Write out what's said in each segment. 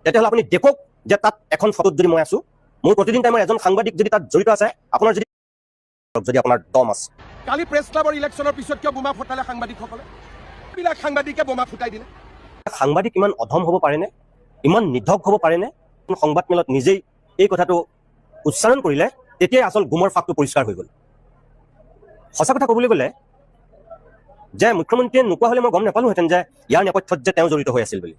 তেতিয়াহ'লে আপুনি দেখক যে তাত এখন ফটোত যদি মই আছো, মোৰ প্ৰতিদিন টাইমৰ এজন সাংবাদিক যদি তাত জড়িত আছে, আপোনাৰ যদি আপোনাৰ দম আছে। কালি প্ৰেছ ক্লাবৰ ইলেকশ্যনৰ পিছত কিয় বোমা ফুটালে সাংবাদিকসকলে? এইবিলাক সাংবাদিকে বোমা ফুটাই দিলে। সাংবাদিক ইমান অধম হ'ব পাৰেনে, ইমান নিধক হ'ব পাৰেনে? সংবাদ মেলত নিজেই এই কথাটো উচ্চাৰণ কৰিলে তেতিয়াই আচল গুমৰ ফাকটো পৰিষ্কাৰ হৈ গ'ল। সঁচা কথা ক'বলৈ গ'লে যে মুখ্যমন্ত্ৰীয়ে নোকোৱা হ'লে মই গম নাপালোহেঁতেন যে ইয়াৰ নেপথ্যত যে তেওঁ জড়িত হৈ আছিল বুলি।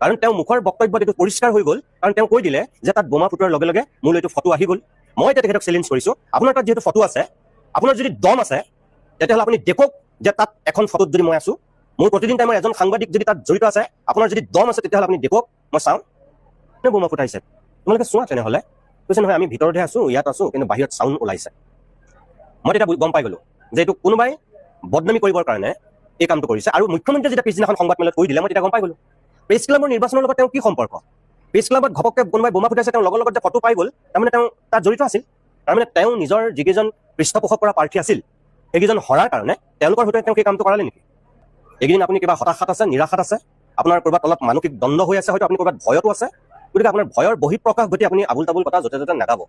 কাৰণ তেওঁ মুখৰ বক্তব্যত এইটো পৰিষ্কাৰ হৈ গ'ল, কাৰণ তেওঁ কৈ দিলে যে তাত বোমা ফুটোৱাৰ লগে লগে মোলৈ এইটো ফটো আহি গ'ল। মই এতিয়া তেখেতক চেলেঞ্জ কৰিছোঁ, আপোনাৰ তাত যিহেতু ফটো আছে, আপোনাৰ যদি দম আছে তেতিয়াহ'লে আপুনি দেখক যে তাত এখন ফটোত যদি মই আছোঁ, মোৰ প্ৰতিদিন টাইমৰ এজন সাংবাদিক যদি তাত জড়িত আছে, আপোনাৰ যদি দম আছে তেতিয়াহ'লে আপুনি দেখক, মই চাওঁ বোমা ফুটাইছে। তোমালোকে চোৱা তেনেহ'লে। কৈছে নহয় আমি ভিতৰতহে আছোঁ, ইয়াত আছোঁ, কিন্তু বাহিৰত চাউণ্ড ওলাইছে। মই তেতিয়া গম পাই গ'লোঁ যে এইটো কোনোবাই বদনামী কৰিবৰ কাৰণে এই কামটো কৰিছে। আৰু মুখ্যমন্ত্ৰীয়ে যেতিয়া পিছদিনাখন সংবাদ মেলত কৈ দিলে, মই তেতিয়া গম পাই গ'লোঁ প্ৰেছ ক্লাবৰ নিৰ্বাচনৰ লগত তেওঁ কি সম্পৰ্ক। প্ৰেছ ক্লাবত ঘপককৈ কোনোবাই বোমা ফুটাইছে, তেওঁ লগৰ লগত যে ফটো পাই গ'ল, তাৰমানে তেওঁ তাত জড়িত আছিল। তাৰমানে তেওঁ নিজৰ যিকেইজন পৃষ্ঠপোষক কৰা প্ৰাৰ্থী আছিল, সেইকেইজন হৰাৰ কাৰণে তেওঁলোকৰ সৈতে তেওঁ সেই কামটো কৰালে নেকি? এইকেইদিন আপুনি কিবা হতাশাত আছে, নিৰাশাত আছে, আপোনাৰ ক'ৰবাত অলপ মানসিক দ্বন্দ্ব হৈ আছে, হয়তো আপুনি ক'ৰবাত ভয়তো আছে। গতিকে আপোনাৰ ভয়ৰ বহিঃপ্ৰকাশ ঘটি আপুনি আবুল তাবুল কথা য'তে ত'তে নাগাব।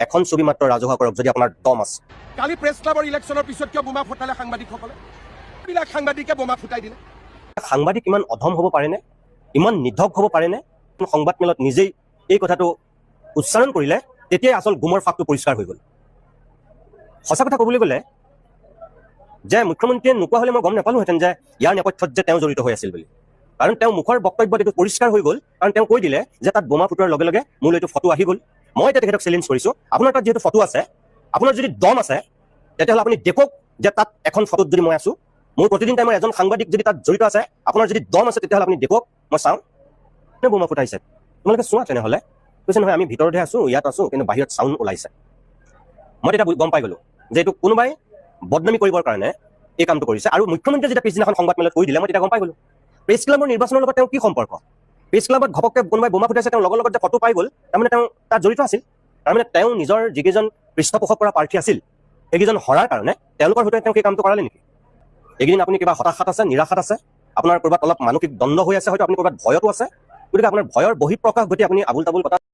এখন ছবি মাত্ৰ ৰাজহুৱা কৰক যদি আপোনাৰ দম আছে। কালি প্ৰেছ ক্লাবৰ ইলেকশ্যনৰ পিছত কিয় বোমা ফুটালে সাংবাদিকসকলে? এইবিলাক সাংবাদিকে বোমা ফুটাই দিলে। সাংবাদিক ইমান অধম হ'ব পাৰেনে, ইমান নিধক হ'ব পাৰেনে? সংবাদ মেলত নিজেই এই কথাটো উচ্চাৰণ কৰিলে তেতিয়াই আচল গুমৰ ফাকটো পৰিষ্কাৰ হৈ গ'ল। সঁচা কথা ক'বলৈ গ'লে যে মুখ্যমন্ত্ৰীয়ে নোকোৱা হ'লে মই গম নাপালোহেঁতেন যে ইয়াৰ নেপথ্যত যে তেওঁ জড়িত হৈ আছিল বুলি। কাৰণ তেওঁ মুখৰ বক্তব্যত এইটো পৰিষ্কাৰ হৈ গ'ল, কাৰণ তেওঁ কৈ দিলে যে তাত বোমা ফুটোৱাৰ লগে লগে মোলৈ এইটো ফটো আহি গ'ল। মই এতিয়া তেখেতক চেলেঞ্জ কৰিছোঁ, আপোনাৰ তাত যিহেতু ফটো আছে, আপোনাৰ যদি দম আছে তেতিয়াহ'লে আপুনি দেখক যে তাত এখন ফটোত যদি মই আছোঁ, মোৰ প্ৰতিদিন টাইমৰ এজন সাংবাদিক যদি তাত জড়িত আছে, আপোনাৰ যদি দম আছে তেতিয়াহ'লে আপুনি দেখক, মই চাওঁ বোমা ফুটাইছে। তোমালোকে চোৱা তেনেহ'লে। কৈছে নহয় আমি ভিতৰতহে আছোঁ, ইয়াত আছোঁ, কিন্তু বাহিৰত চাউণ্ড ওলাইছে। মই তেতিয়া গম পাই গ'লোঁ যে এইটো কোনোবাই বদনামী কৰিবৰ কাৰণে এই কামটো কৰিছে। আৰু মুখ্যমন্ত্ৰীয়ে যেতিয়া পিছদিনাখন সংবাদ মেলত কৈ দিলে, মই তেতিয়া গম পাই গ'লোঁ প্ৰেছ ক্লাবৰ নিৰ্বাচনৰ লগত তেওঁ কি সম্পৰ্ক। প্ৰেছ ক্লাবত ঘপককৈ কোনোবাই বোমা ফুটাইছে, তেওঁ লগৰ লগত যে ফটো পাই গ'ল, তাৰমানে তেওঁ তাত জড়িত আছিল। তাৰমানে তেওঁ নিজৰ যিকেইজন পৃষ্ঠপোষক কৰা প্ৰাৰ্থী আছিল, সেইকেইজন হৰাৰ কাৰণে তেওঁলোকৰ সৈতে তেওঁ সেই কামটো কৰালে নেকি? এইকেইদিন আপুনি কিবা হতাশাত আছে, নিৰাশাত আছে, আপোনাৰ ক'ৰবাত অলপ মানসিক দ্বন্দ্ব হৈ আছে, হয়তো আপুনি ক'ৰবাত ভয়তো আছে। গতিকে আপোনাৰ ভয়ৰ বহিঃপ্ৰকাশ ঘটি আপুনি আবুল তাবুল কথা